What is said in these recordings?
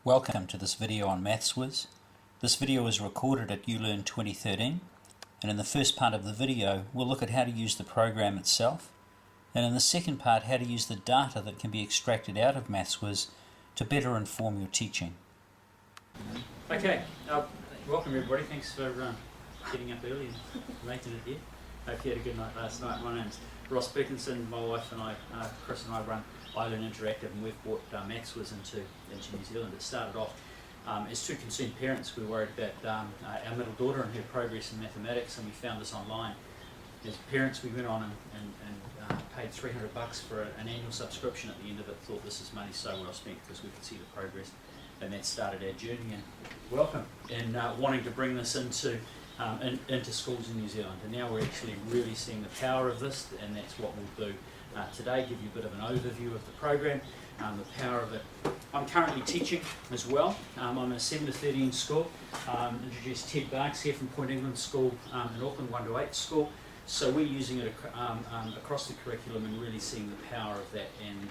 Welcome to this video on Maths Whizz. This video is recorded at ULearn13, and in the first part of the video we'll look at how to use the program itself, and in the second part how to use the data that can be extracted out of Maths Whizz to better inform your teaching. Okay, welcome everybody. Thanks for getting up early and making it here. Hope you had a good night last night. My name's Ross Beckinson. My wife and I, Chris and I, run ULearn13, and we've brought Maths Whizz into New Zealand. It started off as two concerned parents. We were worried about our middle daughter and her progress in mathematics, and we found this online. As parents, we went on and paid $300 for an annual subscription at the end of it. Thought this is money so well spent because we could see the progress, and that started our journey. And welcome, and wanting to bring this into schools in New Zealand. And now we're actually really seeing the power of this, and that's what we'll do today. Give you a bit of an overview of the program, the power of it. I'm currently teaching as well. I'm in a 7 to 13 school. Introduced Ted Barks here from Point England School in Auckland, 1 to 8 school. So we're using it across the curriculum and really seeing the power of that, and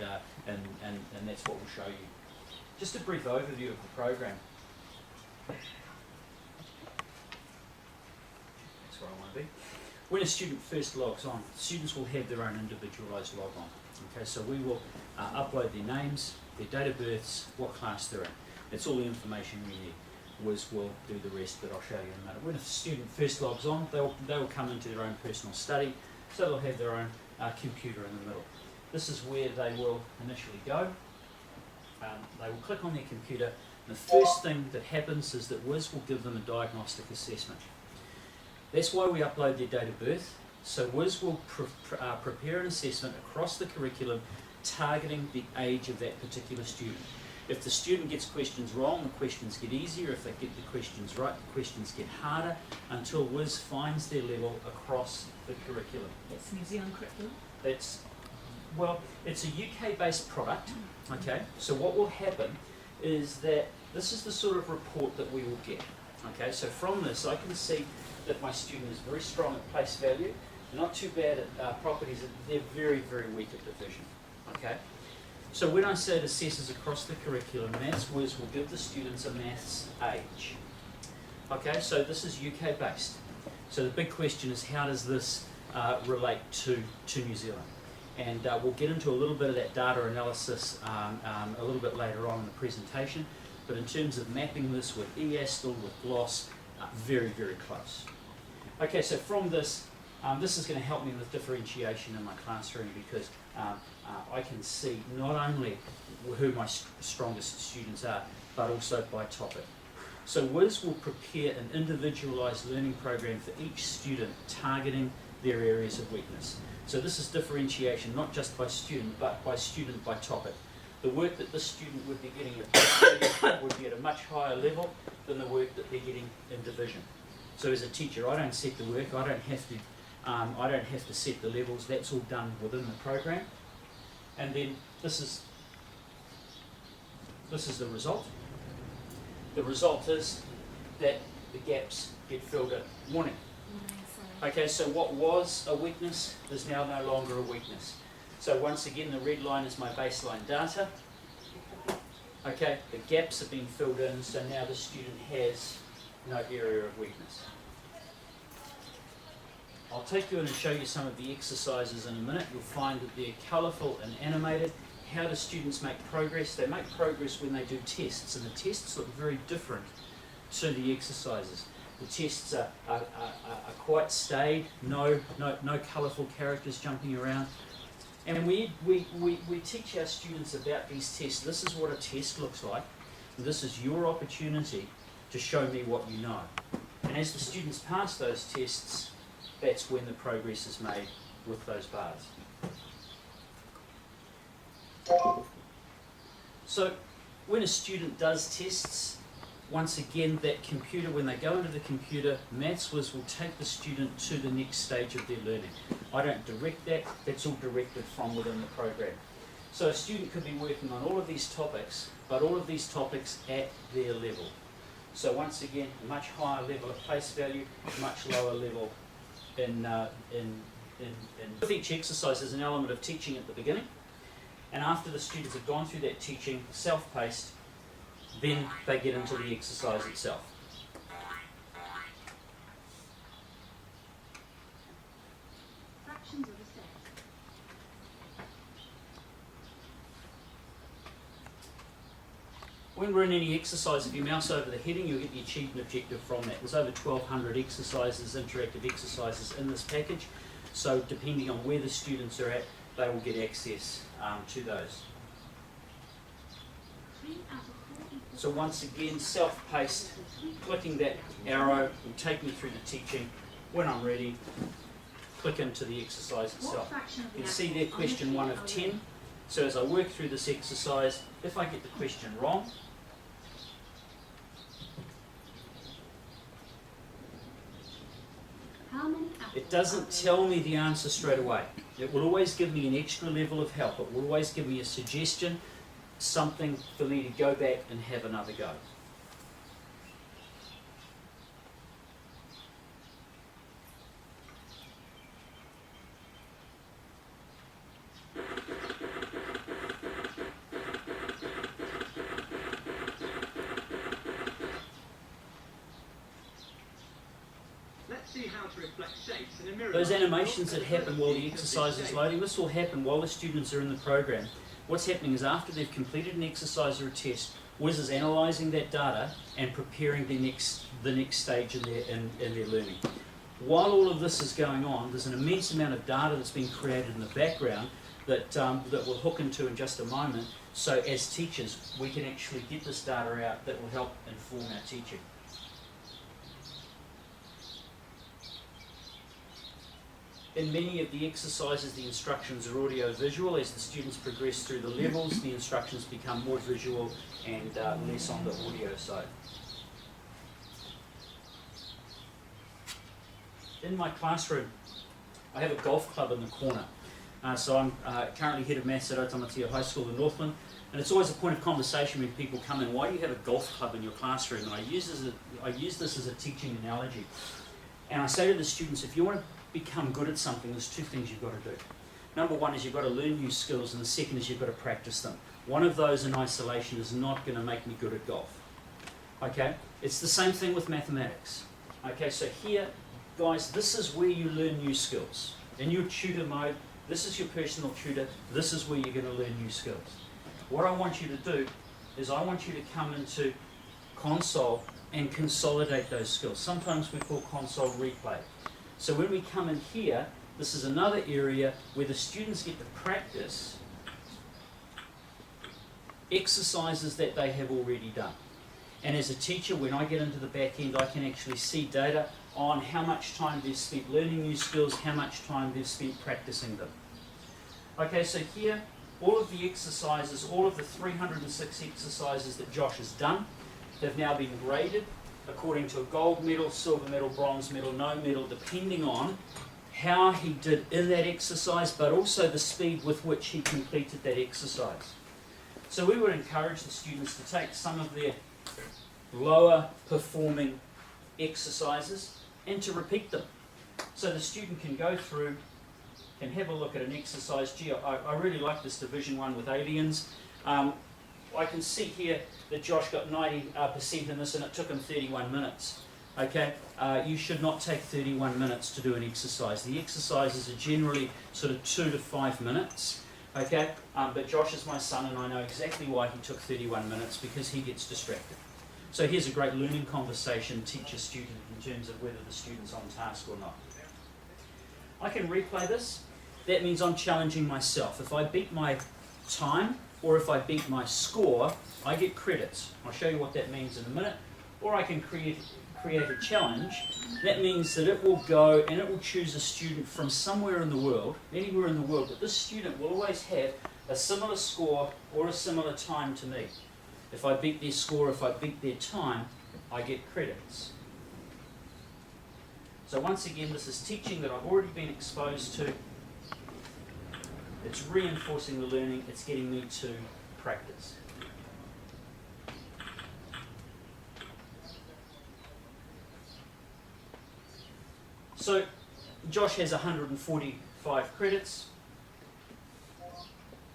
that's what we'll show you. Just a brief overview of the program. That's where I want to be. When a student first logs on, students will have their own individualised log on. Okay, so we will upload their names, their date of births, what class they're in. That's all the information we need. Whizz will do the rest, but I'll show you in a minute. When a student first logs on, they will come into their own personal study, so they'll have their own computer in the middle. This is where they will initially go. They will click on their computer. The first thing that happens is that Whizz will give them a diagnostic assessment. That's why we upload their date of birth. So Whizz will prepare an assessment across the curriculum targeting the age of that particular student. If the student gets questions wrong, the questions get easier. If they get the questions right, the questions get harder, until Whizz finds their level across the curriculum. That's New Zealand curriculum? Well, it's a UK-based product, okay? So what will happen is that this is the sort of report that we will get, okay? So from this, I can see that my student is very strong at place value. They're not too bad at properties. They're very, very weak at division, okay? So when I say it assesses across the curriculum, Maths Whizz will give the students a maths age. Okay, so this is UK based. So the big question is, how does this relate to New Zealand? And we'll get into a little bit of that data analysis a little bit later on in the presentation. But in terms of mapping this with EASTL, with GLOSS, very, very close. Okay, so from this, this is going to help me with differentiation in my classroom, because I can see not only who my strongest students are, but also by topic. So Whizz will prepare an individualised learning program for each student, targeting their areas of weakness. So this is differentiation, not just by student, but by student by topic. The work that this student would be getting at would be at a much higher level than the work that they're getting in division. So as a teacher, I don't set the work. I don't have to set the levels. That's all done within the program. And then this is the result. The result is that the gaps get filled in. Warning. Okay, so what was a weakness is now no longer a weakness. So once again, the red line is my baseline data. Okay, the gaps have been filled in, so now the student has no area of weakness. I'll take you in and show you some of the exercises in a minute. You'll find that they're colourful and animated. How do students make progress? They make progress when they do tests, and the tests look very different to the exercises. The tests are quite staid, no colourful characters jumping around. And we teach our students about these tests. This is what a test looks like. And this is your opportunity to show me what you know. And as the students pass those tests, that's when the progress is made with those bars. So when a student does tests, once again, that computer, when they go into the computer, Maths Whizz will take the student to the next stage of their learning. I don't direct that, that's all directed from within the program. So a student could be working on all of these topics, but all of these topics at their level. So once again, a much higher level of place value, much lower level with each exercise, there's an element of teaching at the beginning, and after the students have gone through that teaching, self-paced, then they get into the exercise itself. Fractions of a set. When we're in any exercise, if you mouse over the heading, you'll get the achievement objective from that. There's over 1,200 exercises, interactive exercises in this package. So depending on where the students are at, they will get access to those. So once again, self-paced, clicking that arrow will take me through the teaching. When I'm ready, click into the exercise itself. You can see there question 1 of 10. So as I work through this exercise, if I get the question wrong, it doesn't tell me the answer straight away. It will always give me an extra level of help. It will always give me a suggestion, something for me to go back and have another go. Those animations that happen while the exercise is loading, this will happen while the students are in the program. What's happening is after they've completed an exercise or a test, Whizz is analysing that data and preparing the next stage in their learning. While all of this is going on, there's an immense amount of data that's being created in the background that we'll hook into in just a moment. So as teachers, we can actually get this data out that will help inform our teaching. In many of the exercises, the instructions are audio-visual. As the students progress through the levels, the instructions become more visual and less on the audio side. In my classroom, I have a golf club in the corner. So I'm currently head of maths at Otamatia High School in Northland, and it's always a point of conversation when people come in. Why do you have a golf club in your classroom? And I use this as a teaching analogy. And I say to the students, if you want to become good at something, there's two things you've got to do. Number one is you've got to learn new skills, and the second is you've got to practice them. One of those in isolation is not going to make me good at golf. Okay? It's the same thing with mathematics. Okay, so here, guys, this is where you learn new skills. In your tutor mode, this is your personal tutor, this is where you're going to learn new skills. What I want you to do is I want you to come into console and consolidate those skills. Sometimes we call console replay. So when we come in here, this is another area where the students get to practice exercises that they have already done. And as a teacher, when I get into the back end, I can actually see data on how much time they've spent learning new skills, how much time they've spent practicing them. Okay, so here, all of the exercises, all of the 306 exercises that Josh has done, they've now been graded according to a gold medal, silver medal, bronze medal, no medal, depending on how he did in that exercise, but also the speed with which he completed that exercise. So we would encourage the students to take some of their lower performing exercises and to repeat them. So the student can go through, can have a look at an exercise. Gee, I really like this division one with aliens. I can see here that Josh got 90% in this and it took him 31 minutes. Okay, you should not take 31 minutes to do an exercise. The exercises are generally sort of 2 to 5 minutes. Okay, but Josh is my son and I know exactly why he took 31 minutes, because he gets distracted. So here's a great learning conversation, teacher-student, in terms of whether the student's on task or not. I can replay this. That means I'm challenging myself. If I beat my time or if I beat my score, I get credits. I'll show you what that means in a minute. Or I can create a challenge. That means that it will go and it will choose a student from somewhere in the world, anywhere in the world, but this student will always have a similar score or a similar time to me. If I beat their score, if I beat their time, I get credits. So once again, this is teaching that I've already been exposed to. It's reinforcing the learning, it's getting me to practice. So Josh has 145 credits.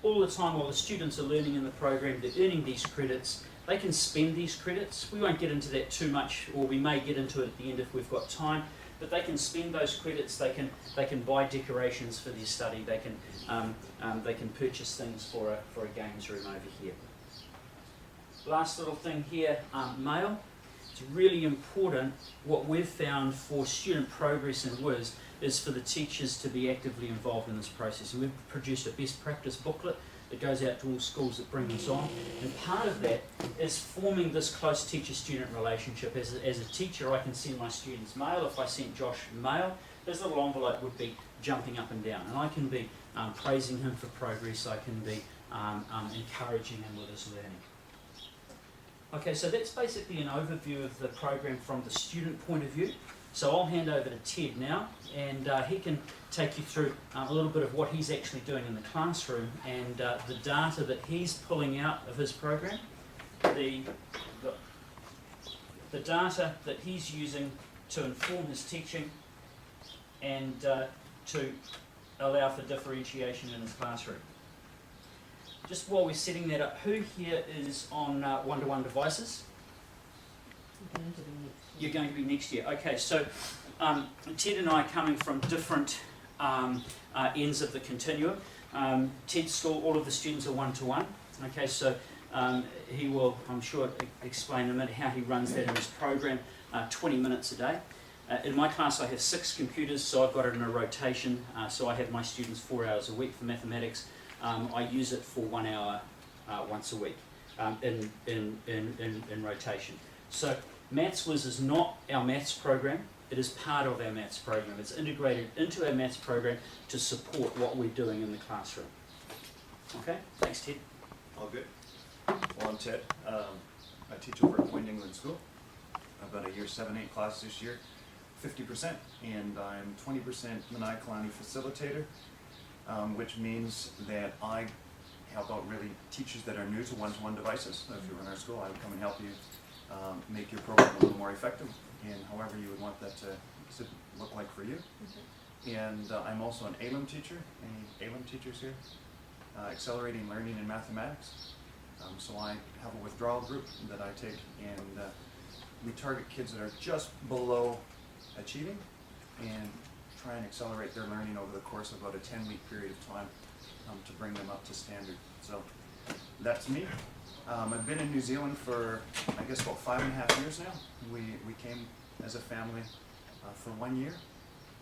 All the time while the students are learning in the program, they're earning these credits. They can spend these credits. We won't get into that too much, or we may get into it at the end if we've got time. But they can spend those credits. They can buy decorations for their study. They can purchase things for a games room over here. Last little thing here, mail. It's really important. What we've found for student progress in Whizz is for the teachers to be actively involved in this process. And we've produced a best practice booklet that goes out to all schools that bring this on. And part of that is forming this close teacher-student relationship. As a teacher, I can send my students mail. If I sent Josh mail, his little envelope would be jumping up and down. And I can be praising him for progress. I can be encouraging him with his learning. Okay, so that's basically an overview of the program from the student point of view. So I'll hand over to Ted now, and he can take you through a little bit of what he's actually doing in the classroom and the data that he's pulling out of his program, the data that he's using to inform his teaching and to allow for differentiation in his classroom. Just while we're setting that up, who here is on one-to-one devices? You're going to be next year. Okay, so Ted and I are coming from different ends of the continuum. Ted's school, all of the students are one-to-one. Okay, so he will, I'm sure, explain in a minute how he runs that in his program, 20 minutes a day. In my class I have 6 computers, so I've got it in a rotation. So I have my students 4 hours a week for mathematics. I use it for 1 hour once a week in rotation. So Maths Whizz is not our maths program, it is part of our maths program. It's integrated into our maths program to support what we're doing in the classroom. Okay, thanks Ted. All good. Well, I'm Ted. I teach over at Point England School. I've got a year 7-8 class this year, 50%, and I'm 20% Maniakalani facilitator, which means that I help out really teachers that are new to one-to-one devices. So if you're in our school, I would come and help you make your program a little more effective in however you would want that to look like for you. And I'm also an ALM teacher. Any ALM teachers here? Accelerating Learning in Mathematics. So I have a withdrawal group that I take, and we target kids that are just below achieving and try and accelerate their learning over the course of about a 10-week period of time to bring them up to standard. So that's me. I've been in New Zealand for, I guess, about 5.5 years now. We came as a family for 1 year,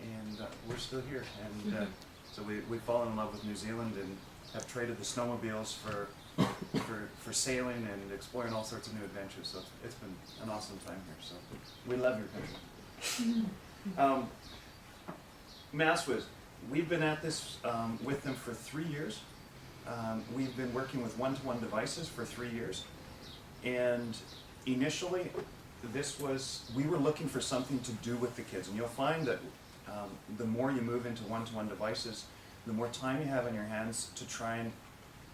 and we're still here. And so we've fallen in love with New Zealand and have traded the snowmobiles for sailing and exploring all sorts of new adventures. So it's been an awesome time here. So we love your country. Maths Whizz, we've been at this with them for 3 years. We've been working with one-to-one devices for 3 years, and initially we were looking for something to do with the kids, and you'll find that the more you move into one-to-one devices, the more time you have on your hands to try and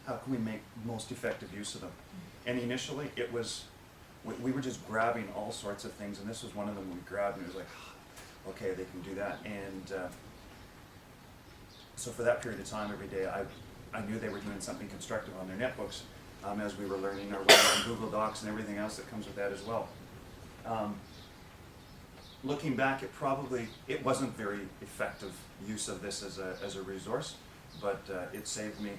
how can we make most effective use of them. And initially it was, we were just grabbing all sorts of things, and this was one of them we grabbed, and it was like, okay, they can do that. And so for that period of time, every day, I knew they were doing something constructive on their netbooks as we were learning our way on Google Docs and everything else that comes with that as well. Looking back, it wasn't very effective use of this as a resource, but it saved me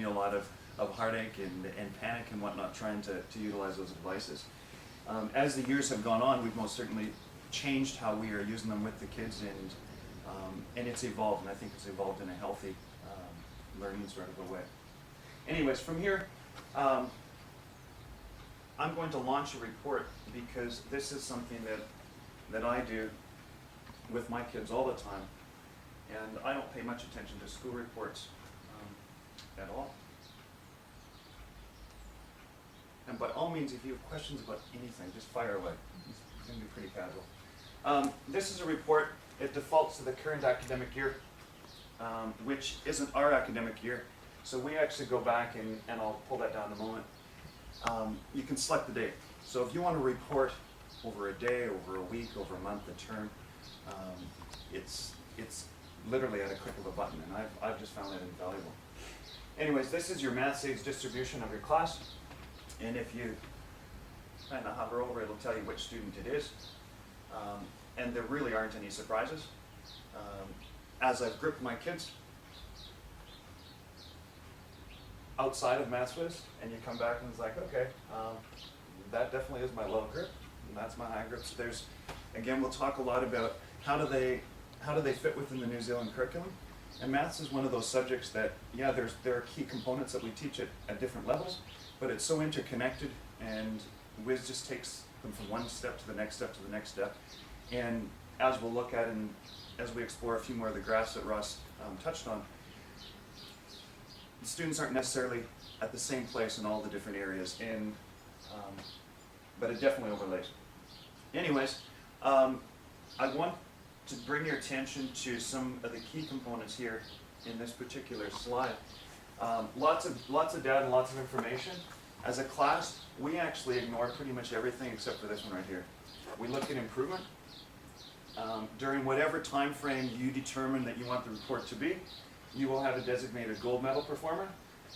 a lot of heartache and panic and whatnot trying to utilize those devices. As the years have gone on, we've most certainly changed how we are using them with the kids, and it's evolved, and I think it's evolved in a healthy learning sort of a way. Anyways, from here, I'm going to launch a report because this is something that I do with my kids all the time, and I don't pay much attention to school reports at all. And by all means, if you have questions about anything, just fire away. It's going to be pretty casual. This is a report. It defaults to the current academic year, which isn't our academic year. So we actually go back, and I'll pull that down in a moment. You can select the date. So if you want to report over a day, over a week, over a month, a term, it's literally at a click of a button, and I've just found that invaluable. Anyways, this is your math aids distribution of your class, And if you kind of hover over, it'll tell you which student it is. And there really aren't any surprises. As I've grouped my kids outside of Maths Whizz, and you come back and it's like, okay, that definitely is my low group, and that's my high group. So there's, again, we'll talk a lot about how do they fit within the New Zealand curriculum. And maths is one of those subjects that, yeah, there are key components that we teach at different levels, but it's so interconnected, and Whizz just takes them from one step to the next step to the next step. And as we'll look at, and as we explore a few more of the graphs that Ross touched on, the students aren't necessarily at the same place in all the different areas, and but it definitely overlays. Anyways, I want to bring your attention to some of the key components here in this particular slide. Lots of data and lots of information. As a class, we actually ignore pretty much everything except for this one right here. We look at improvement. During whatever time frame you determine that you want the report to be, you will have a designated gold medal performer,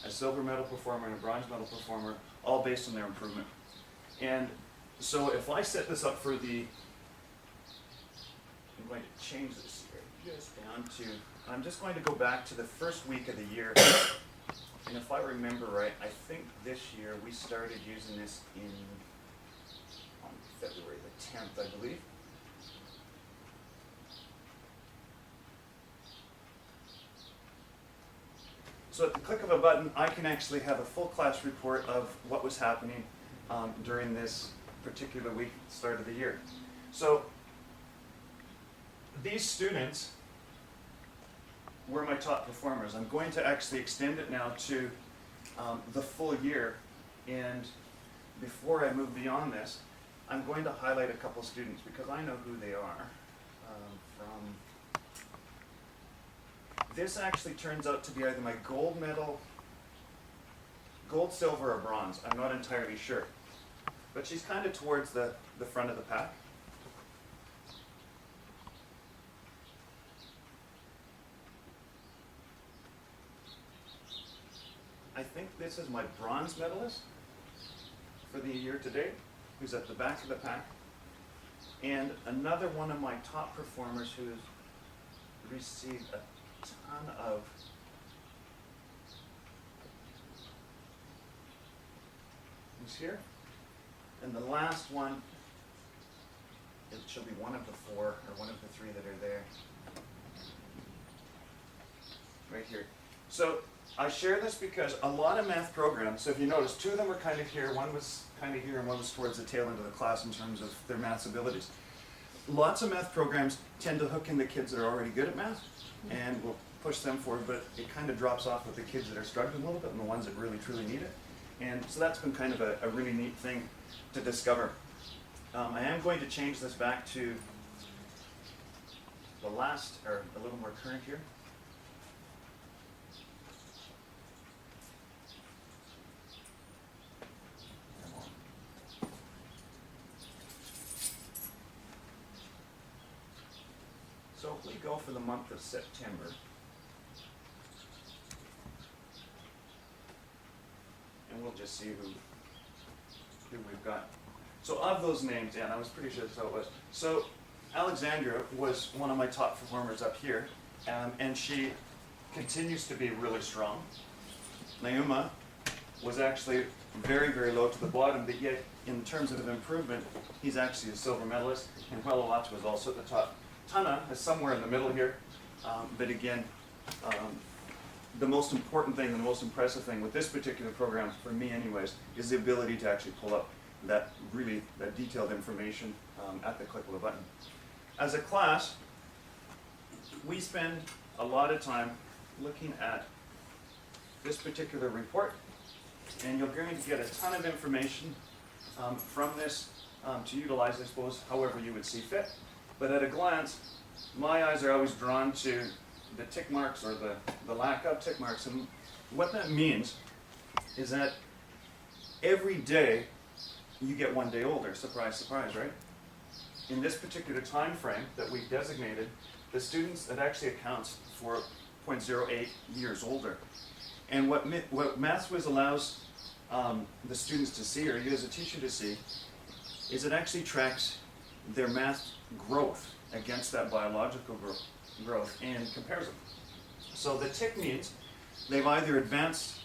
a silver medal performer, and a bronze medal performer, all based on their improvement. And so if I set this up for the, I'm going to change this here just down to, I'm just going to go back to the first week of the year. And if I remember right, I think this year we started using this on February the 10th, I believe. So at the click of a button, I can actually have a full class report of what was happening during this particular week, start of the year. So these students were my top performers. I'm going to actually extend it now to the full year. And before I move beyond this, I'm going to highlight a couple students because I know who they are. This actually turns out to be either my gold medal, gold, silver, or bronze. I'm not entirely sure. But she's kind of towards the front of the pack. I think this is my bronze medalist for the year to date, who's at the back of the pack. And another one of my top performers who has received a ton of who's here. And the last one, it should be one of the four, or one of the three that are there. Right here. So I share this because a lot of math programs, so if you notice, two of them were kind of here, one was kind of here, and one was towards the tail end of the class in terms of their maths abilities. Lots of math programs tend to hook in the kids that are already good at math, and will push them forward, but it kind of drops off with the kids that are struggling a little bit and the ones that really, truly need it. And so that's been kind of a really neat thing to discover. I am going to change this back to the last, or a little more current here. So if we go for the month of September, and we'll just see who we've got. So of those names, yeah, I was pretty sure that's how it was. So Alexandra was one of my top performers up here, and she continues to be really strong. Nauma was actually very, very low to the bottom, but yet in terms of improvement, he's actually a silver medalist, and Huelawatu was also at the top. Tana is somewhere in the middle here, but again, the most important thing, the most impressive thing with this particular program, for me anyways, is the ability to actually pull up that detailed information at the click of a button. As a class, we spend a lot of time looking at this particular report, and you're going to get a ton of information from this to utilize, I suppose, however you would see fit. But at a glance, my eyes are always drawn to the tick marks or the lack of tick marks. And what that means is that every day you get 1 day older. Surprise, surprise, right? In this particular time frame that we've designated, the students, that actually accounts for 0.08 years older. And what Maths Whizz allows the students to see, or you as a teacher to see, is it actually tracks their math growth against that biological growth and compares them. So the tick means they've either advanced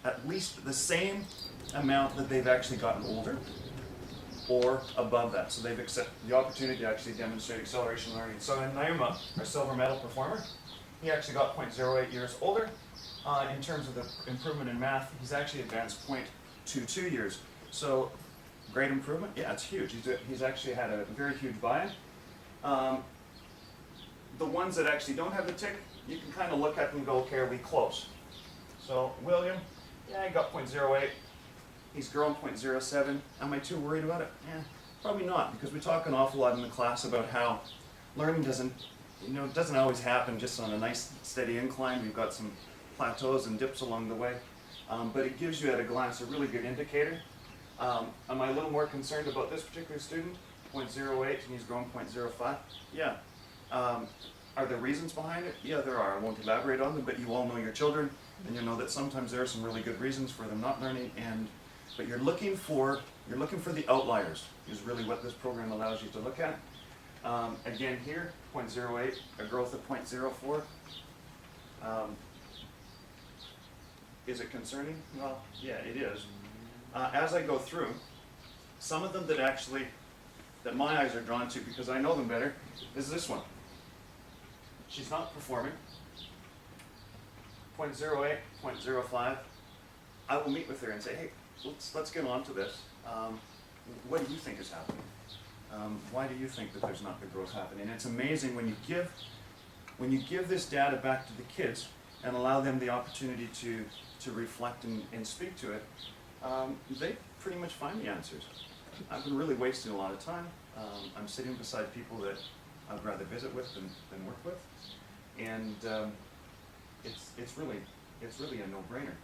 at least the same amount that they've actually gotten older, or above that. So they've accepted the opportunity to actually demonstrate acceleration learning. So in Naima, our silver medal performer, he actually got 0.08 years older. In terms of the improvement in math, he's actually advanced 0.22 years. So great improvement, yeah, it's huge. He's actually had a very huge buy-in. The ones that actually don't have the tick, you can kind of look at them and go, okay, are we close? So William, yeah, he got 0.08. He's grown 0.07. Am I too worried about it? Eh, probably not, because we talk an awful lot in the class about how learning doesn't always happen just on a nice steady incline. We've got some plateaus and dips along the way, but it gives you at a glance a really good indicator. Am I a little more concerned about this particular student? 0.08 and he's grown 0.05? Yeah. Are there reasons behind it? Yeah, there are. I won't elaborate on them, but you all know your children, and you know that sometimes there are some really good reasons for them not learning, but you're looking for the outliers is really what this program allows you to look at. Again here, 0.08, a growth of 0.04. Is it concerning? Well, yeah, it is. As I go through, some of them that my eyes are drawn to because I know them better, is this one. She's not performing. 0.08, 0.05. I will meet with her and say, hey, let's get on to this. What do you think is happening? Why do you think that there's not the growth happening? And it's amazing when you give this data back to the kids and allow them the opportunity to reflect and speak to it, they pretty much find the answers. I've been really wasting a lot of time. I'm sitting beside people that I'd rather visit with than work with, and it's really a no-brainer.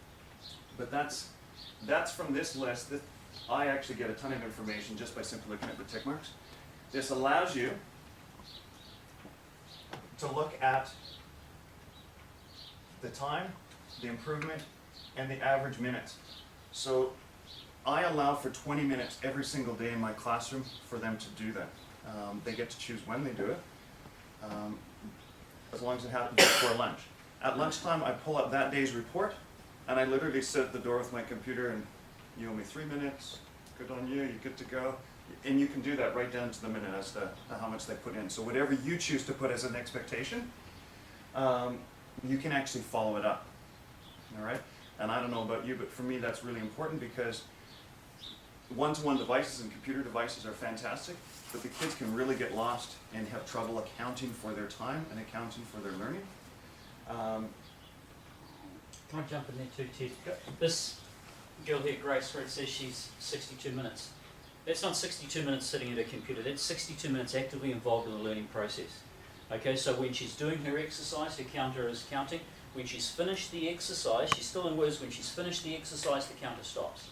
But that's from this list. I actually get a ton of information just by simply looking at the tick marks. This allows you to look at the time, the improvement, and the average minutes. So I allow for 20 minutes every single day in my classroom for them to do that. They get to choose when they do it, as long as it happens before lunch. At lunchtime, I pull up that day's report, and I literally sit at the door with my computer and you owe me 3 minutes, good on you, you're good to go. And you can do that right down to the minute as to how much they put in. So whatever you choose to put as an expectation, you can actually follow it up, all right? And I don't know about you, but for me that's really important because one-to-one devices and computer devices are fantastic, but the kids can really get lost and have trouble accounting for their time and accounting for their learning. Can I jump in there too, Ted? This girl here, Grace, where it says she's 62 minutes. That's not 62 minutes sitting at a computer, that's 62 minutes actively involved in the learning process. Okay, so when she's doing her exercise, her counter is counting. When she's finished the exercise, she's still in Whizz, when she's finished the exercise, the counter stops.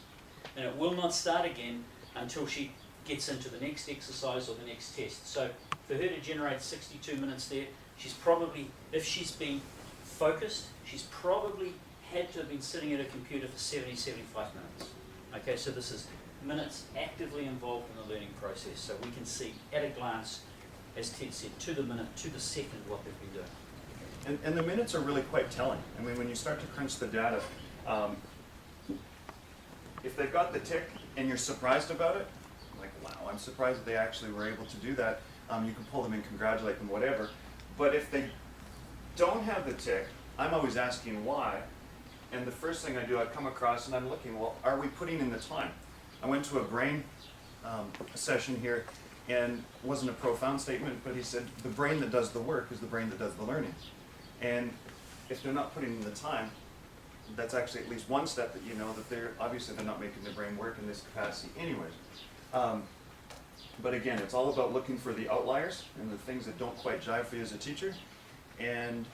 And it will not start again until she gets into the next exercise or the next test. So for her to generate 62 minutes there, she's probably, if she's been focused, she's probably had to have been sitting at a computer for 70, 75 minutes. Okay, so this is minutes actively involved in the learning process. So we can see at a glance, as Ted said, to the minute, to the second, what they've been doing. And the minutes are really quite telling. I mean, when you start to crunch the data, if they've got the tick and you're surprised about it, like, wow, I'm surprised that they actually were able to do that, you can pull them and congratulate them, whatever. But if they don't have the tick, I'm always asking why. And the first thing I do, I come across and I'm looking, well, are we putting in the time? I went to a brain session here, and it wasn't a profound statement, but he said, the brain that does the work is the brain that does the learning. And if they're not putting in the time, that's actually at least one step that you know that they're not making their brain work in this capacity anyways. But again, it's all about looking for the outliers and the things that don't quite jive for you as a teacher. And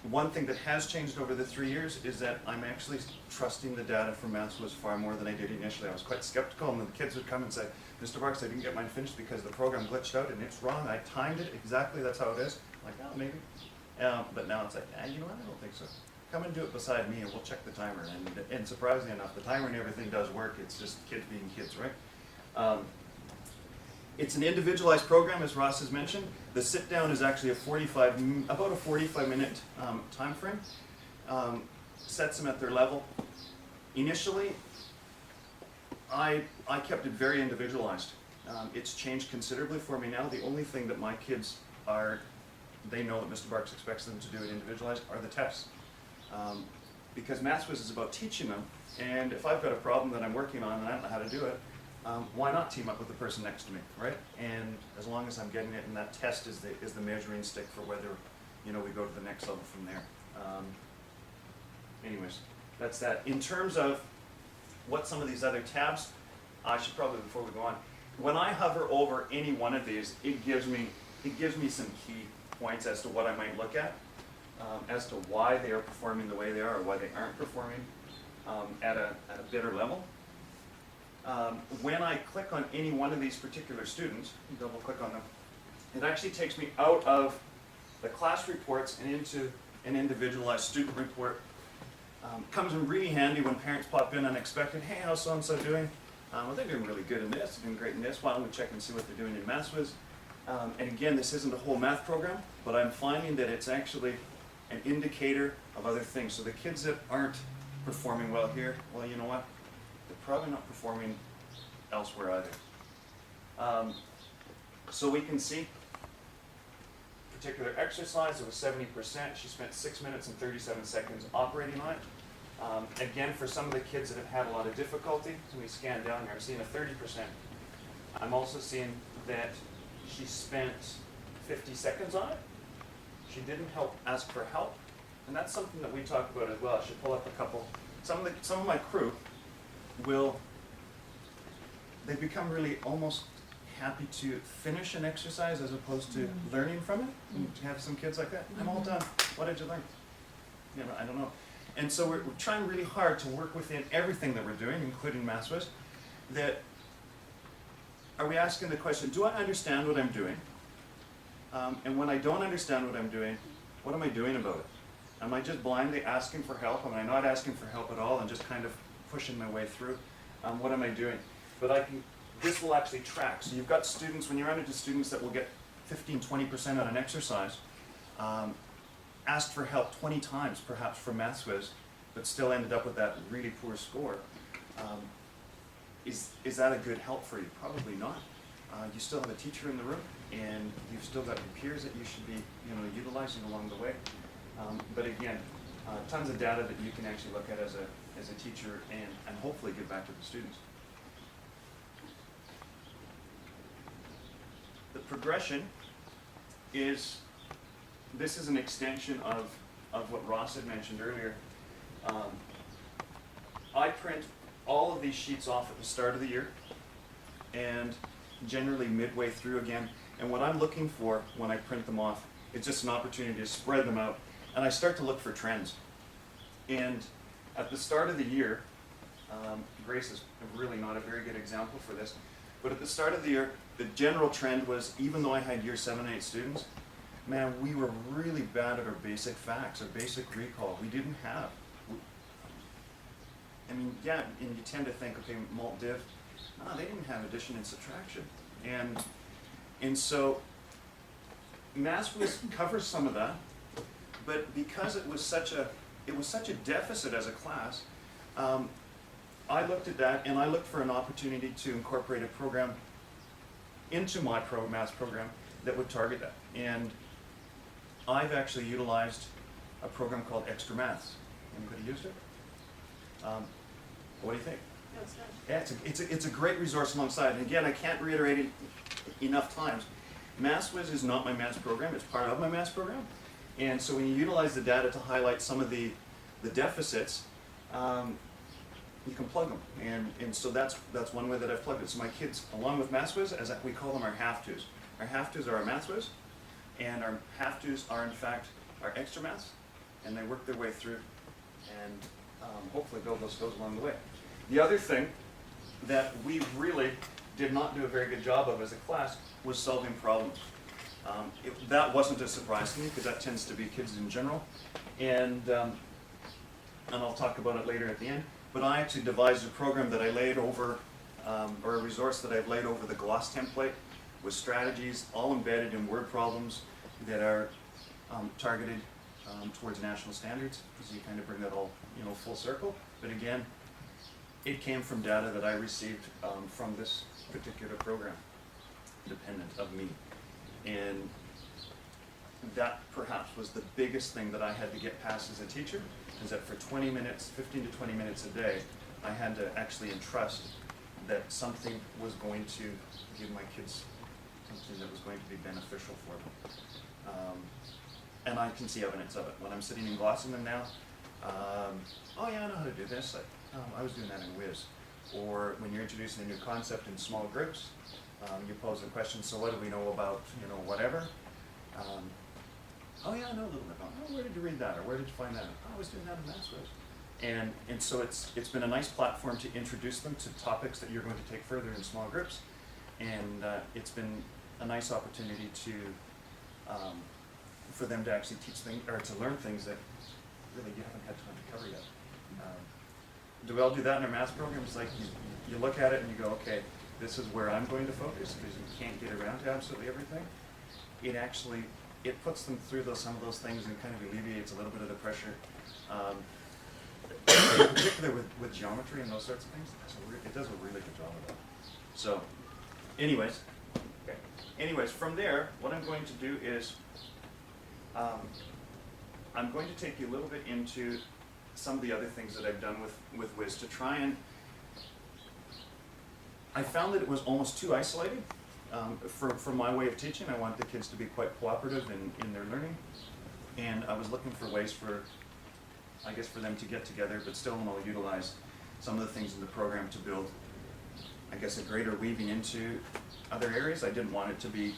one thing that has changed over the 3 years is that I'm actually trusting the data from Maths Whizz far more than I did initially. I was quite skeptical, and the kids would come and say, Mr. Barks, I didn't get mine finished because the program glitched out and it's wrong. I timed it exactly, that's how it is. I'm like, oh, maybe. But now it's like, you know what, I don't think so. come and do it beside me and we'll check the timer. And surprisingly enough, the timer and everything does work. It's just kids being kids, right? It's an individualized program, as Ross has mentioned. The sit down is actually about a 45-minute time frame. Sets them at their level. Initially, I kept it very individualized. It's changed considerably for me now. The only thing that my kids they know that Mr. Barks expects them to do it individualized are the tests. Because Maths Whizz is about teaching them, and if I've got a problem that I'm working on and I don't know how to do it, why not team up with the person next to me, right? And as long as I'm getting it, and that test is the measuring stick for whether, we go to the next level from there. Anyways, that's that. In terms of what some of these other tabs, I should probably, before we go on, when I hover over any one of these, it gives me some key points as to what I might look at, as to why they are performing the way they are or why they aren't performing at a better level. When I click on any one of these particular students, double click on them, it actually takes me out of the class reports and into an individualized student report. Comes in really handy when parents pop in unexpected. Hey, how's so-and-so doing? Well, they're doing really good in this, they're doing great in this. Why don't we check and see what they're doing in Maths Whizz? And again, this isn't a whole math program, but I'm finding that it's actually an indicator of other things. So the kids that aren't performing well here, well, you know what? They're probably not performing elsewhere either. So we can see particular exercise, it was 70%. She spent 6 minutes and 37 seconds operating on it. Again, for some of the kids that have had a lot of difficulty, so we scan down here, I'm seeing a 30%. I'm also seeing that she spent 50 seconds on it. She didn't ask for help, and that's something that we talk about as well. I should pull up a couple. Some of my crew they become really almost happy to finish an exercise as opposed to learning from it. And to have some kids like that, I'm all done. What did you learn? I don't know. And so we're trying really hard to work within everything that we're doing, including Maths Whizz, that are we asking the question, do I understand what I'm doing? And when I don't understand what I'm doing, what am I doing about it? Am I just blindly asking for help? Am I not asking for help at all and just kind of pushing my way through? What am I doing? But this will actually track. So you've got students, when you run into students that will get 15, 20% on an exercise, asked for help 20 times perhaps from Maths Whizz, but still ended up with that really poor score. Is that a good help for you? Probably not. You still have a teacher in the room, and you've still got your peers that you should be utilizing along the way. But again, tons of data that you can actually look at as a teacher and hopefully give back to the students. The progression is an extension of what Ross had mentioned earlier. I print all of these sheets off at the start of the year and generally midway through again. And what I'm looking for when I print them off is just an opportunity to spread them out. And I start to look for trends. And at the start of the year, Grace is really not a very good example for this, but at the start of the year, the general trend was, even though I had year 7 and 8 students, man, we were really bad at our basic facts, our basic recall. We didn't have. And you tend to think, okay, mult div. No, they didn't have addition and subtraction. And so Maths Whizz covers some of that, but because it was such a deficit as a class, I looked at that and I looked for an opportunity to incorporate a program into my maths program that would target that. And I've actually utilized a program called Extra Maths. Anybody used it? What do you think? No, it's not. Yeah, it's a great resource alongside. And again, I can't reiterate it enough times. Maths Whizz is not my maths program, it's part of my maths program. And so when you utilize the data to highlight some of the deficits, you can plug them. And so that's one way that I've plugged it. So my kids, along with Maths Whizz, as we call them our have-tos. Our have-tos are our Maths Whizz, and our have-tos are in fact our extra maths, and they work their way through and hopefully build those skills along the way. The other thing that we really did not do a very good job of as a class was solving problems. That wasn't a surprise to me because that tends to be kids in general. And and I'll talk about it later at the end, but I actually devised a program that I laid over, or a resource that I've laid over the gloss template with strategies all embedded in word problems that are targeted towards national standards, so you kind of bring that all, full circle. But again, it came from data that I received from this particular program, independent of me. And that perhaps was the biggest thing that I had to get past as a teacher, is that for 20 minutes, 15 to 20 minutes a day, I had to actually entrust that something was going to give my kids something that was going to be beneficial for them. And I can see evidence of it. When I'm sitting and glossing them now, oh yeah, I know how to do this. I was doing that in Whizz. Or when you're introducing a new concept in small groups, you pose the question, so what do we know about, whatever? Oh yeah, I know a little bit about it. Oh, where did you read that? Or where did you find that? Oh, I was doing that in Maths Whizz. And so it's been a nice platform to introduce them to topics that you're going to take further in small groups. And it's been a nice opportunity to, for them to actually teach things, or to learn things that really you haven't had time to cover yet. Do we all do that in our math program? It's like you look at it and you go, okay, this is where I'm going to focus, because you can't get around to absolutely everything. It puts them through some of those things and kind of alleviates a little bit of the pressure. In particular with geometry and those sorts of things, it does a really good job of that. So, anyways, from there, what I'm going to do is, I'm going to take you a little bit into some of the other things that I've done with Whizz to try and, I found that it was almost too isolated. For my way of teaching, I want the kids to be quite cooperative in their learning, and I was looking for ways for them to get together, but still utilize some of the things in the program to build, I guess, a greater weaving into other areas. I didn't want it to be,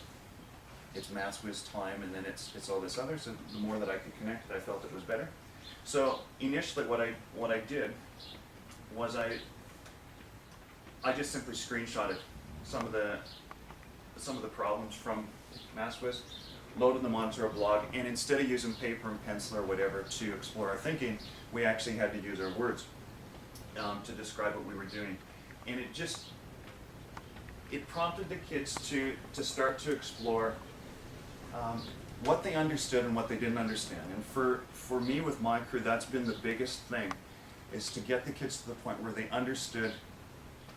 it's Maths Whizz time and then it's all this other, so the more that I could connect, I felt it was better. So initially what I did was I just simply screenshotted some of the problems from Maths Whizz, loaded them onto our blog, and instead of using paper and pencil or whatever to explore our thinking, we actually had to use our words to describe what we were doing. And it prompted the kids to start to explore what they understood and what they didn't understand. And for me with my crew, that's been the biggest thing, is to get the kids to the point where they understood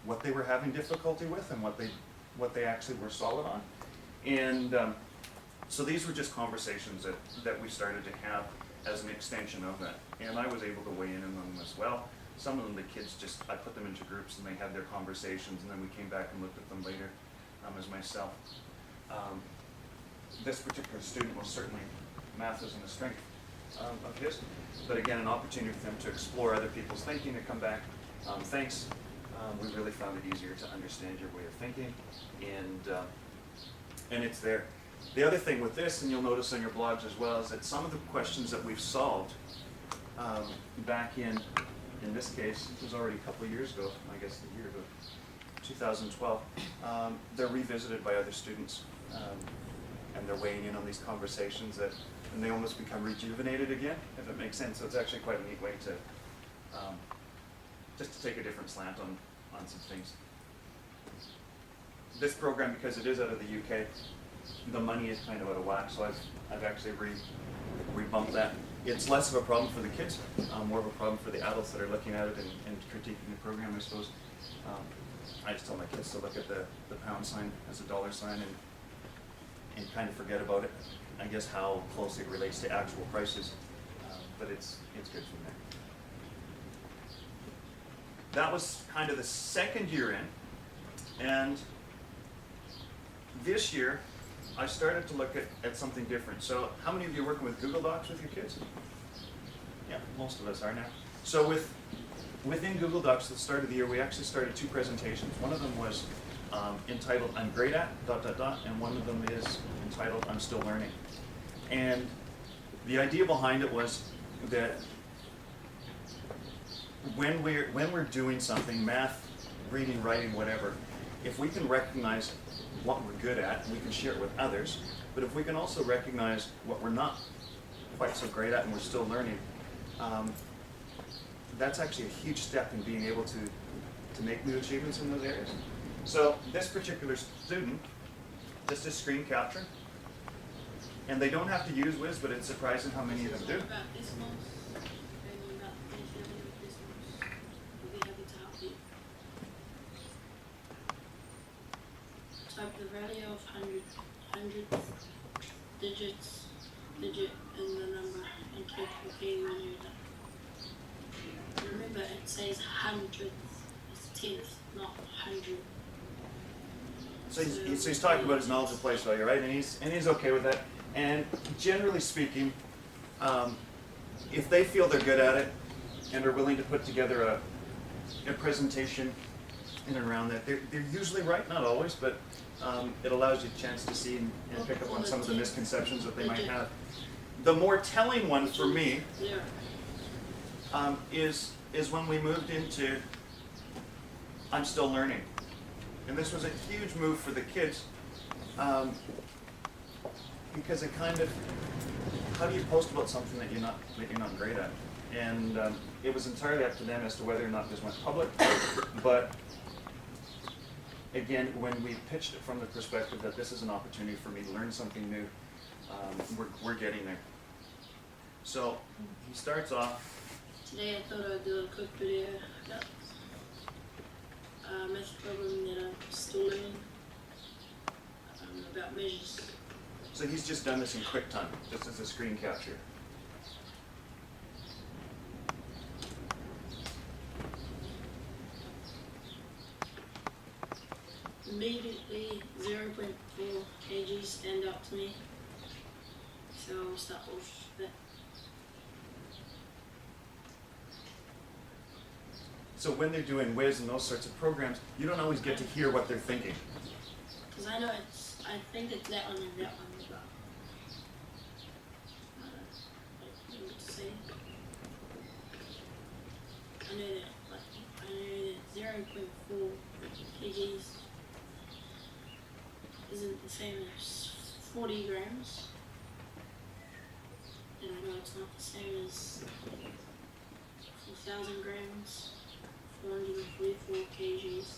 what they were having difficulty with and what they actually were solid on. And so these were just conversations that we started to have as an extension of that. And I was able to weigh in on them as well. Some of them, the kids I put them into groups and they had their conversations, and then we came back and looked at them later as myself. This particular student was certainly, math isn't a strength of his, but again, an opportunity for them to explore other people's thinking, to come back. Thanks. We really found it easier to understand your way of thinking, and it's there. The other thing with this, and you'll notice on your blogs as well, is that some of the questions that we've solved back in this case, it was already a couple of years ago, I guess the year ago, 2012, they're revisited by other students, and they're weighing in on these conversations and they almost become rejuvenated again, if it makes sense. So it's actually quite a neat way to just to take a different slant on some things. This program, because it is out of the UK, the money is kind of out of whack, so I've actually rebumped that. It's less of a problem for the kids, more of a problem for the adults that are looking at it and critiquing the program, I suppose. I just tell my kids to look at the pound sign as a dollar sign and kind of forget about it. I guess how closely it relates to actual prices, but it's good from there. That was kind of the second year in, and this year I started to look at something different. So how many of you are working with Google Docs with your kids? Yeah, most of us are now. So within Google Docs at the start of the year, we actually started 2 presentations. One of them was entitled I'm Great At, ... and one of them is entitled I'm Still Learning. And the idea behind it was that when we're doing something, math, reading, writing, whatever, if we can recognize what we're good at, we can share it with others, but if we can also recognize what we're not quite so great at and we're still learning, that's actually a huge step in being able to make new achievements in those areas. So this particular student, this is screen capture. And they don't have to use Whizz, but it's surprising how many of them do. Type the value of hundredth, digit, and the number, and click OK when you're done. Remember, it says hundredth, it's tenth, not hundred. So he's talking about his knowledge of place value, right? And he's okay with that. And generally speaking, if they feel they're good at it and are willing to put together a presentation in and around that, they're usually right, not always, but it allows you a chance to see and pick up on some of the misconceptions that they might have. The more telling one for me is when we moved into I'm still learning. And this was a huge move for the kids. Because it kind of, how do you post about something that you're not great at? And it was entirely up to them as to whether or not this went public. But again, when we pitched it from the perspective that this is an opportunity for me to learn something new, we're getting there. So he starts off. Today I thought I'd do a quick video about a math problem that I'm still learning, about measures. So he's just done this in QuickTime, just as a screen capture. Immediately 0.4 kg stand out to me, so I'll start with that. So when they're doing Whizz and those sorts of programs, you don't always get to hear what they're thinking. Because I know I think it's that one and that one as well. I know that 0.4 kgs isn't the same as 40 grams. And I know it's not the same as 4,000 grams, 444 kgs,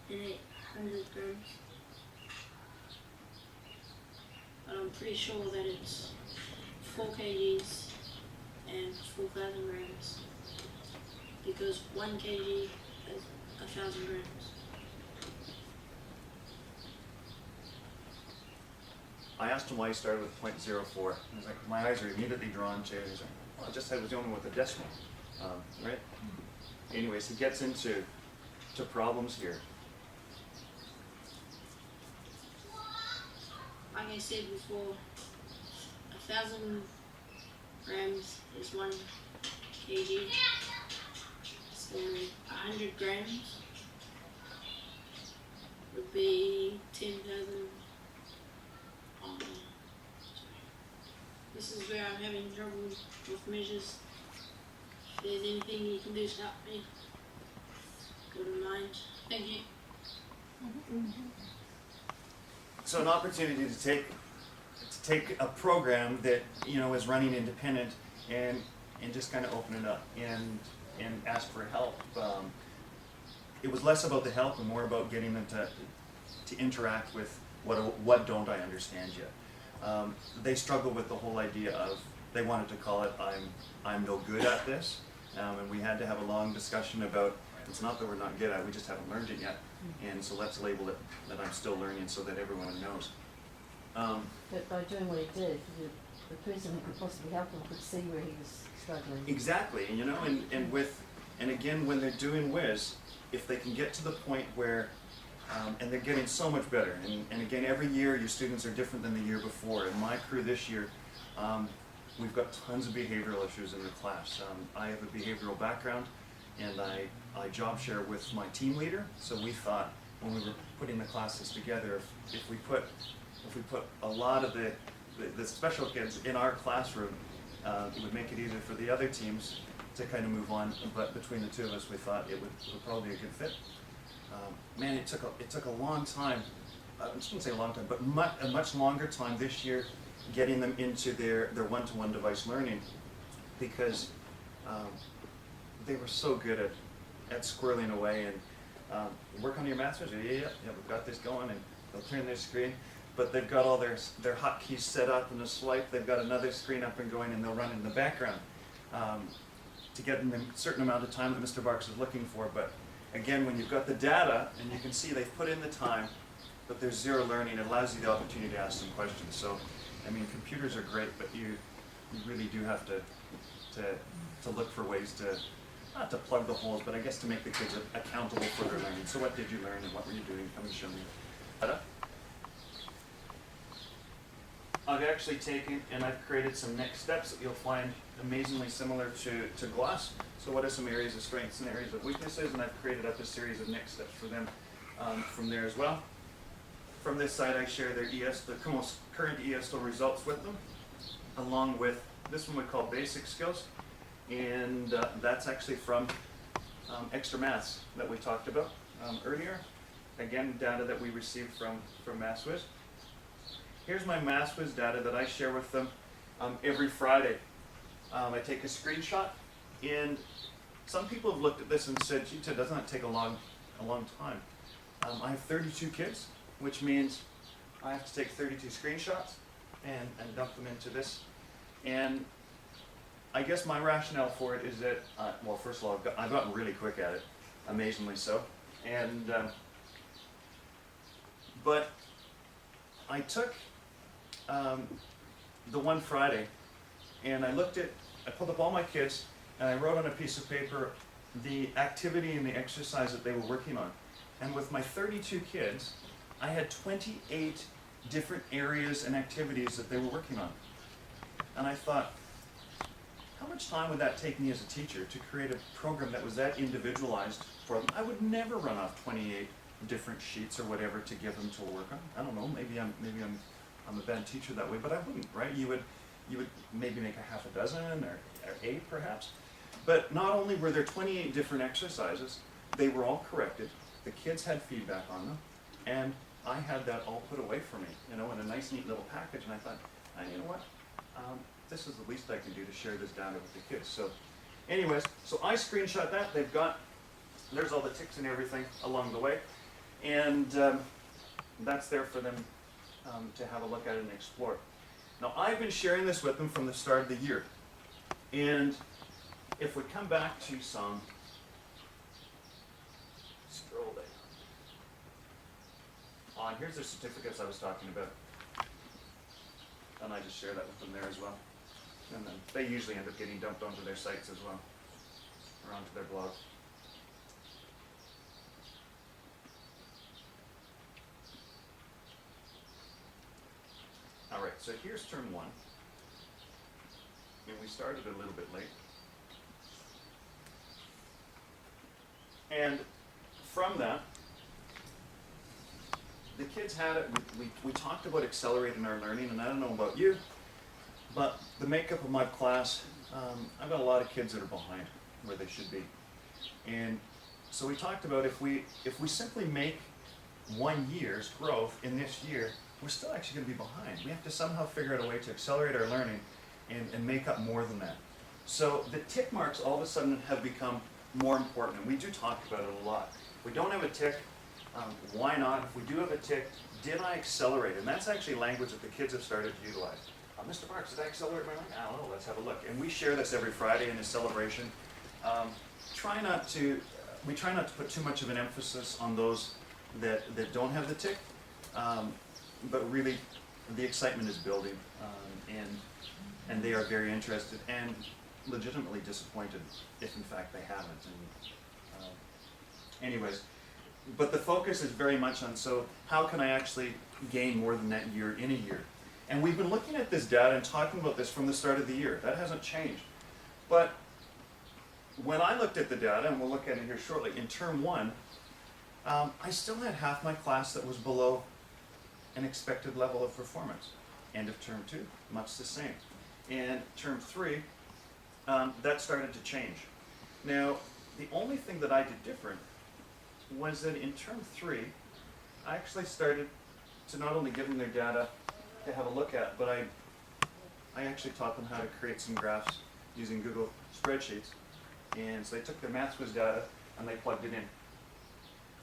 and 800 grams. But I'm pretty sure that it's 4 kgs and 4,000 grams, because 1 kg is 1,000 grams. I asked him why he started with 0.04. He was like, my eyes are immediately drawn to it. He's like, well, I just said it was the only one with a decimal, right? Anyways, he gets into problems here. Like I said before, 1,000 grams is 1 kg. So 100 grams would be 10,000. This is where I'm having trouble with measures. If there's anything you can do to help me, wouldn't mind. Thank you. So an opportunity to take a program that is running independent and just kind of open it up and ask for help. It was less about the help and more about getting them to interact with what don't I understand yet. They struggle with the whole idea of, they wanted to call it I'm no good at this, and we had to have a long discussion about, it's not that we're not good at it, we just haven't learned it yet, and so let's label it that I'm still learning so that everyone knows. But by doing what he did, the person who could possibly help him could see where he was struggling. Exactly, and again, when they're doing Whizz, if they can get to the point where, and they're getting so much better, and again, every year your students are different than the year before. In my crew this year, we've got tons of behavioral issues in the class. I have a behavioral background, and I job share with my team leader, so we thought when we were putting the classes together, if we put a lot of the special kids in our classroom, it would make it easier for the other teams to kind of move on, but between the two of us we thought it would probably be a good fit. Man, it took a long time, I shouldn't say a long time, but a much longer time this year getting them into their one-to-one device learning. because they were so good at squirreling away and work on your Maths Whizz. Yeah, we've got this going, and they'll turn their screen, but they've got all their hotkeys set up in the swipe. They've got another screen up and going, and they'll run in the background to get in the certain amount of time that Mr. Barks is looking for. But again, when you've got the data, and you can see they've put in the time, but there's zero learning, it allows you the opportunity to ask some questions. So, I mean, computers are great, but you really do have to look for ways to, not to plug the holes, but I guess to make the kids accountable for their learning. So what did you learn and what were you doing? Come and show me. I've actually taken and I've created some next steps that you'll find amazingly similar to GLOSS. So what are some areas of strengths and areas of weaknesses? And I've created up a series of next steps for them from there as well. From this side, I share their the most current ESO results with them, along with this one we call basic skills. And that's actually from extra maths that we talked about earlier. Again, data that we received from Maths Whizz. Here's my Maths Whizz data that I share with them every Friday. I take a screenshot, and some people have looked at this and said, gee, Ted, doesn't that take a long time? I have 32 kids, which means I have to take 32 screenshots and dump them into this. And I guess my rationale for it is that, well, first of all, I've gotten really quick at it, amazingly so. And but I took the one Friday, and I pulled up all my kids, and I wrote on a piece of paper the activity and the exercise that they were working on. And with my 32 kids, I had 28 different areas and activities that they were working on. And I thought, how much time would that take me as a teacher to create a program that was that individualized for them? I would never run off 28 different sheets or whatever to give them to work on. I don't know, maybe I'm a bad teacher that way, but I wouldn't, right? You would maybe make a half a dozen or 8 perhaps. But not only were there 28 different exercises, they were all corrected. The kids had feedback on them, and I had that all put away for me, in a nice, neat little package. And I thought, you know what? This is the least I can do to share this data with the kids. So, anyways, so I screenshot that. There's all the ticks and everything along the way, and that's there for them to have a look at it and explore. Now, I've been sharing this with them from the start of the year, and if we come back to some scroll down. Here's their certificates I was talking about. And I just share that with them there as well. And then they usually end up getting dumped onto their sites as well, or onto their blogs. All right, so here's term 1. And we started a little bit late. And from that, the kids had it. We talked about accelerating our learning, and I don't know about you, but the makeup of my class, I've got a lot of kids that are behind where they should be. And so we talked about if we simply make 1 year's growth in this year, we're still actually going to be behind. We have to somehow figure out a way to accelerate our learning and make up more than that. So the tick marks all of a sudden have become more important, and we do talk about it a lot. If we don't have a tick, why not? If we do have a tick, did I accelerate? And that's actually language that the kids have started to utilize. Mr. Marks, did I accelerate my learning? I don't know, let's have a look. And we share this every Friday in a celebration. We try not to put too much of an emphasis on those that don't have the tick, but really the excitement is building, and they are very interested and legitimately disappointed if in fact they haven't. And anyways, but the focus is very much on, so how can I actually gain more than that year in a year? And we've been looking at this data and talking about this from the start of the year. That hasn't changed. But when I looked at the data, and we'll look at it here shortly, in term 1, I still had half my class that was below an expected level of performance. End of term 2, much the same. And term 3, that started to change. Now, the only thing that I did different was that in term 3, I actually started to not only give them their data to have a look at, but I actually taught them how to create some graphs using Google spreadsheets. And so they took their Maths Whizz data and they plugged it in.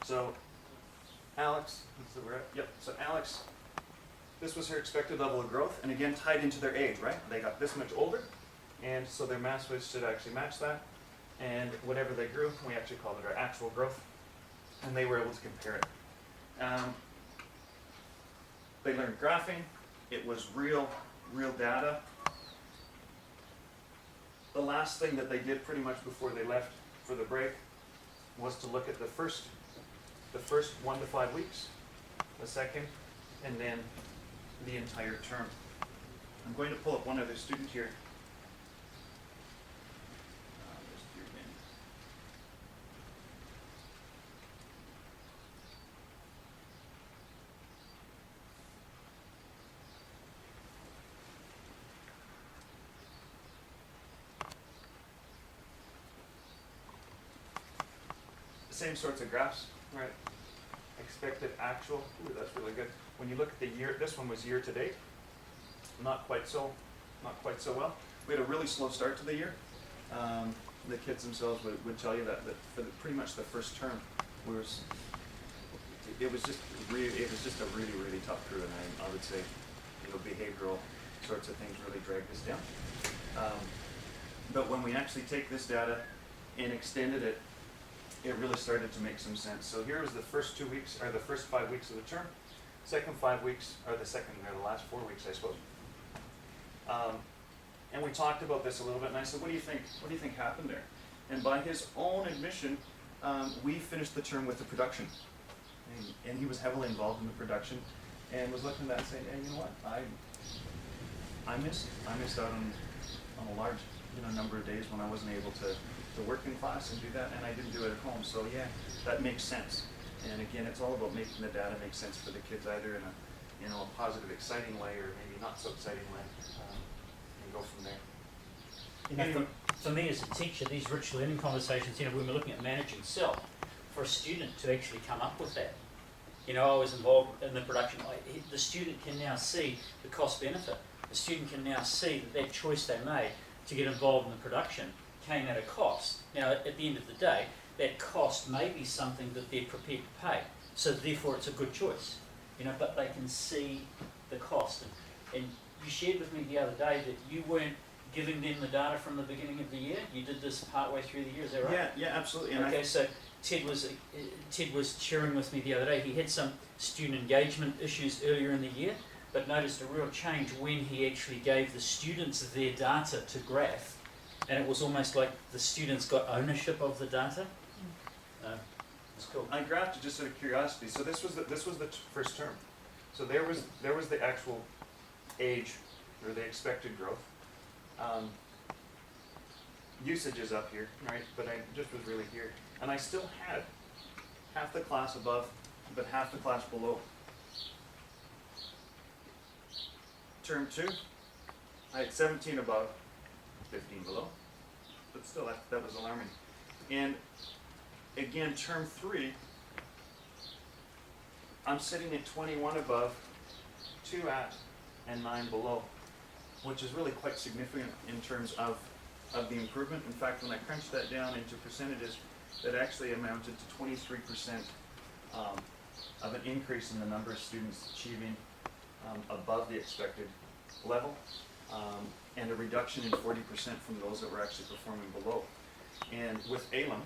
So Alex, that's where we're at. Yep. So Alex, this was her expected level of growth, and again tied into their age, right? They got this much older, and so their Maths Whizz should actually match that. And whatever they grew, we actually called it our actual growth, and they were able to compare it. They learned graphing. It was real data. The last thing that they did pretty much before they left for the break was to look at the first 1 to 5 weeks, the second, and then the entire term. I'm going to pull up one other student here. Same sorts of graphs, right? Expected, actual. Ooh, that's really good. When you look at the year, this one was year to date. Not quite so well. We had a really slow start to the year. The kids themselves would tell you that for pretty much the first term, it was just a really tough crew, and I would say, behavioral sorts of things really dragged us down. But when we actually take this data and extended it, it really started to make some sense. So here was the first 2 weeks, or the first 5 weeks of the term. Second 5 weeks, or the last 4 weeks, I suppose. And we talked about this a little bit, and I said, what do you think happened there? And by his own admission, we finished the term with the production. And he was heavily involved in the production, and was looking at that and saying, hey, you know what, I missed out on a large number of days when I wasn't able to work in class and do that, and I didn't do it at home. So yeah, that makes sense. And again, it's all about making the data make sense for the kids, either in a positive, exciting way, or maybe not so exciting way, and go from there. Anyway, for me as a teacher, these rich learning conversations, when we're looking at managing self, for a student to actually come up with that, I was involved in the production. The student can now see the cost benefit. The student can now see that choice they made to get involved in the production came at a cost. Now, at the end of the day, that cost may be something that they're prepared to pay. So therefore, it's a good choice. But they can see the cost. And you shared with me the other day that you weren't giving them the data from the beginning of the year. You did this partway through the year. Is that right? Yeah, absolutely. And okay, so Ted was sharing with me the other day. He had some student engagement issues earlier in the year, but noticed a real change when he actually gave the students their data to graph. And it was almost like the students got ownership of the data. It's cool. I graphed it just out of curiosity. So this was the first term. So there was the actual age, or the expected growth. Usage is up here, right? But I just was really here, and I still had half the class above, but half the class below. Term 2, I had 17 above, 15 below, but still that was alarming. And again, term 3, I'm sitting at 21 above, 2 at, and 9 below, which is really quite significant in terms of the improvement. In fact, when I crunched that down into percentages, that actually amounted to 23% of an increase in the number of students achieving above the expected level, and a reduction in 40% from those that were actually performing below. And with ALM,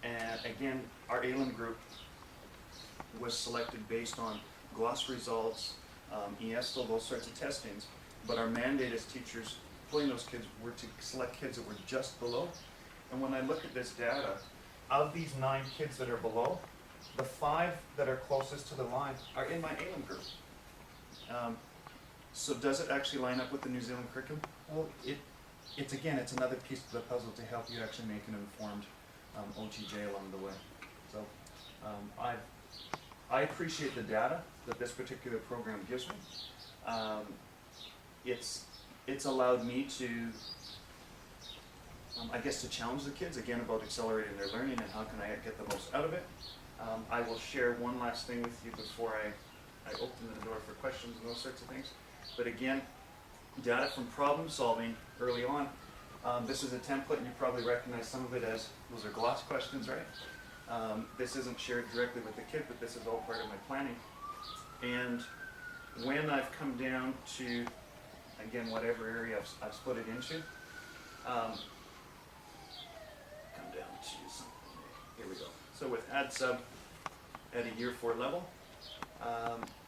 and again, our ALM group was selected based on gloss results, ESTL, those sorts of testings, but our mandate as teachers pulling those kids were to select kids that were just below. And when I look at this data, of these 9 kids that are below, the 5 that are closest to the line are in my ALM group. So does it actually line up with the New Zealand curriculum? Well, it's another piece of the puzzle to help you actually make an informed OTJ along the way. So I appreciate the data that this particular program gives me. It's allowed me to, I guess, to challenge the kids again about accelerating their learning and how can I get the most out of it. I will share one last thing with you before I open the door for questions and those sorts of things. But again, data from problem solving early on This is a template, and you probably recognize some of it as, those are gloss questions, right? This isn't shared directly with the kid, but this is all part of my planning. And when I've come down to, again, whatever area I've split it into, come down to something, here we go. So with add sub at a year 4 level,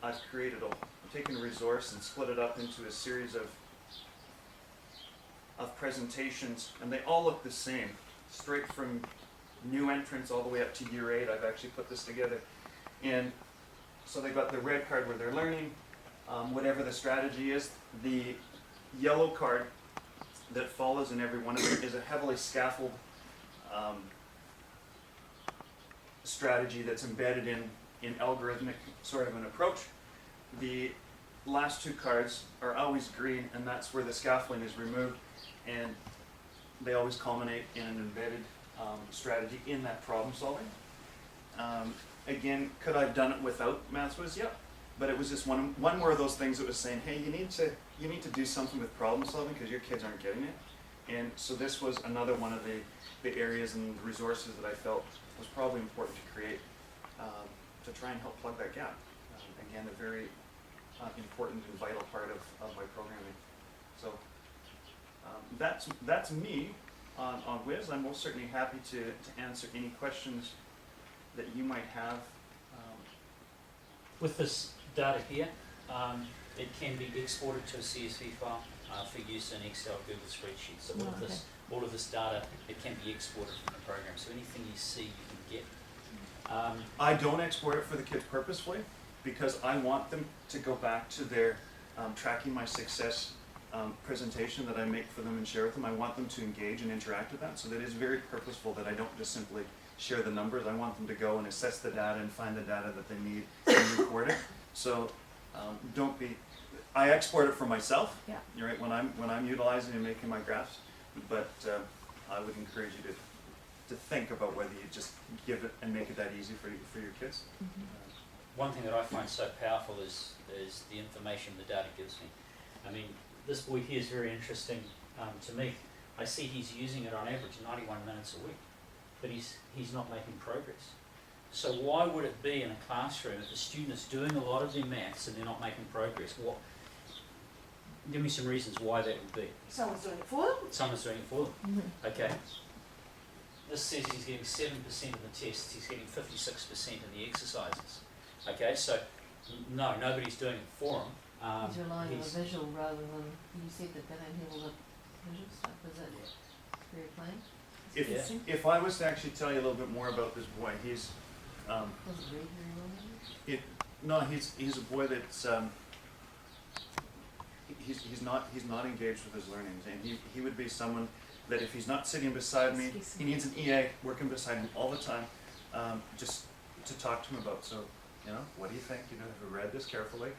I've taken a resource and split it up into a series of presentations, and they all look the same, straight from new entrants all the way up to year 8. I've actually put this together. And so they've got the red card where they're learning, whatever the strategy is. The yellow card that follows in every one of them is a heavily scaffold strategy that's embedded in algorithmic sort of an approach. The last 2 cards are always green, and that's where the scaffolding is removed, and they always culminate in an embedded strategy in that problem solving. Again, could I have done it without Maths Whizz? Yep. But it was just one more of those things that was saying, hey, you need to do something with problem solving because your kids aren't getting it. And so this was another one of the areas and the resources that I felt was probably important to create to try and help plug that gap. Again, a very important and vital part of my programming. So that's me on Whizz. I'm most certainly happy to answer any questions that you might have. With this data here, it can be exported to a CSV file for use in Excel, Google spreadsheets. So all of this data, it can be exported from the program. So anything you see, you can get. I don't export it for the kids purposefully because I want them to go back to their tracking my success presentation that I make for them and share with them. I want them to engage and interact with that. So that is very purposeful that I don't just simply share the numbers. I want them to go and assess the data and find the data that they need and record it. So don't be. I export it for myself. Yeah. You're right, when I'm utilizing and making my graphs, but I would encourage you to think about whether you just give it and make it that easy for your kids. Mm-hmm. One thing that I find so powerful is the information the data gives me. I mean, this boy here is very interesting to me. I see he's using it on average 91 minutes a week, but he's not making progress. So why would it be in a classroom if the student is doing a lot of their maths and they're not making progress? Give me some reasons why that would be. Someone's doing it for them. Someone's doing it for them. Mm-hmm. Okay. This says he's getting 7% of the tests, he's getting 56% of the exercises. Okay, so no, nobody's doing it for him. He's relying on a visual rather than, you said that they don't have all the visual stuff, is that very plain? If I was to actually tell you a little bit more about this boy, he's Doesn't read very well, maybe? he's a boy that's he's not engaged with his learnings, and he would be someone that if he's not sitting beside me, he needs an EA working beside him all the time, just to talk to him about. So, what do you think? Have you read this carefully?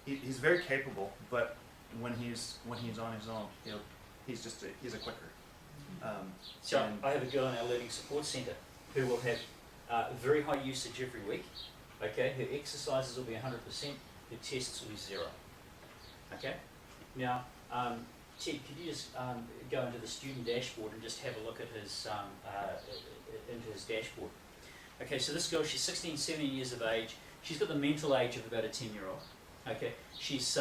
He's very capable, but when he's on his own, he's a clicker. So I have a girl in our Learning Support Centre who will have very high usage every week. Okay, her exercises will be 100%, her tests will be 0. Okay, now Ted, could you just go into the student dashboard and just have a look at his into his dashboard? Okay, so this girl, she's 16, 17 years of age. She's got the mental age of about a 10-year-old. Okay, she's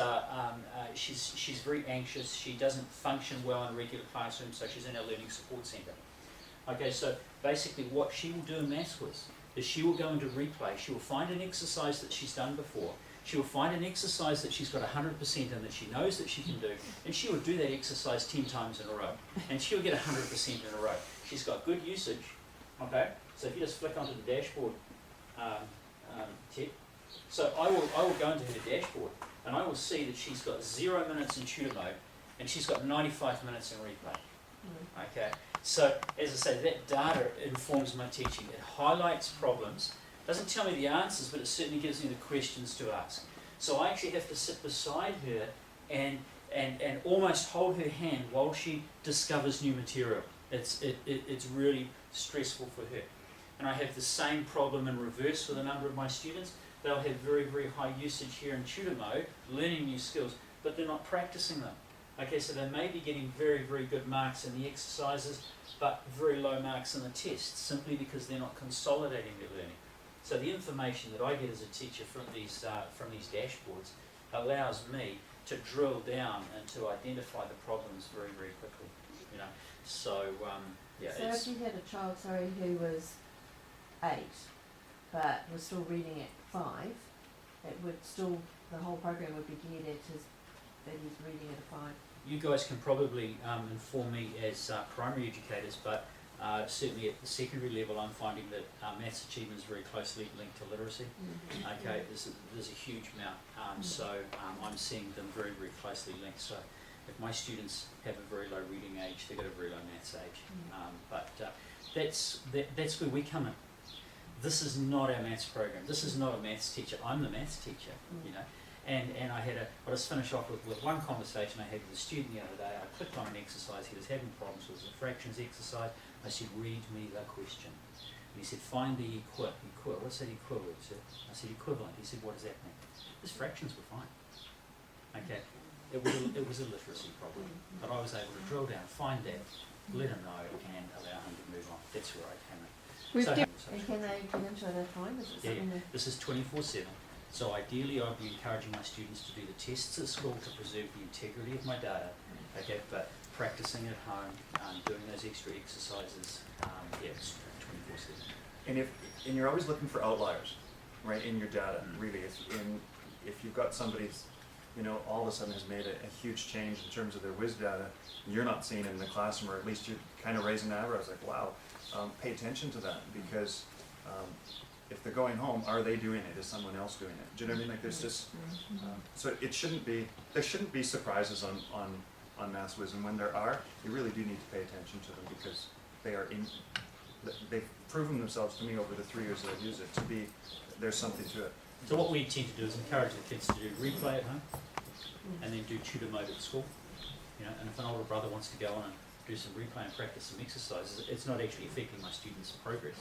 very anxious. She doesn't function well in regular classrooms, so she's in our Learning Support Centre. Okay, so basically what she will do in Maths Whizz is she will go into replay. She will find an exercise that she's done before. She will find an exercise that she's got 100% in that she knows that she can do, and she will do that exercise 10 times in a row, and she'll get 100% in a row. She's got good usage. Okay, so if you just flick onto the dashboard, Ted. So I will go into her dashboard, and I will see that she's got 0 minutes in tutor mode, and she's got 95 minutes in replay. Okay, so as I say, that data informs my teaching. It highlights problems, doesn't tell me the answers, but it certainly gives me the questions to ask. So I actually have to sit beside her and almost hold her hand while she discovers new material. It's really stressful for her. And I have the same problem in reverse with a number of my students. They'll have very, very high usage here in tutor mode, learning new skills, but they're not practicing them. Okay, so they may be getting very, very good marks in the exercises, but very low marks in the tests, simply because they're not consolidating their learning. So the information that I get as a teacher from these dashboards allows me to drill down and to identify the problems very, very quickly. You know, so yeah. So if you had a child, sorry, who was 8, but was still reading at 5, it would still, the whole program would be geared at his, that he's reading at a 5. You guys can probably inform me as primary educators, but certainly at the secondary level, I'm finding that maths achievement is very closely linked to literacy. Okay, there's a huge amount, so I'm seeing them very, very closely linked. So if my students have a very low reading age, they've got a very low maths age. But that's where we come in. This is not our maths program. This is not a maths teacher. I'm the maths teacher, you know. And I'll just finish off with one conversation I had with a student the other day. I clicked on an exercise. He was having problems with the fractions exercise. I said, read me the question. And he said, find the what's that equivalent to? I said, equivalent. He said, what does that mean? His fractions were fine. Okay. It was a literacy problem. But I was able to drill down, find that, let him know, and allow him to move on. That's where I came in. And can they get into it at home? Is it something that... This is 24/7. So ideally, I'd be encouraging my students to do the tests at school to preserve the integrity of my data. Okay, but practicing at home, doing those extra exercises, it's 24/7. And you're always looking for outliers, right, in your data. Really, if you've got somebody, you know, all of a sudden has made a huge change in terms of their Whizz data, you're not seeing it in the classroom, or at least you're kind of raising the eyebrows, like, wow. Pay attention to that, because if they're going home, are they doing it? Is someone else doing it? Do you know what I mean? Like, there's just so there shouldn't be surprises on Maths Whizz, and when there are, you really do need to pay attention to them, because they've proven themselves to me over the 3 years that I've used it to be, there's something to it. So what we tend to do is encourage the kids to do replay at home, and then do tutor mode at school. You know, and if an older brother wants to go on and do some replay and practice some exercises, it's not actually affecting my students' progress.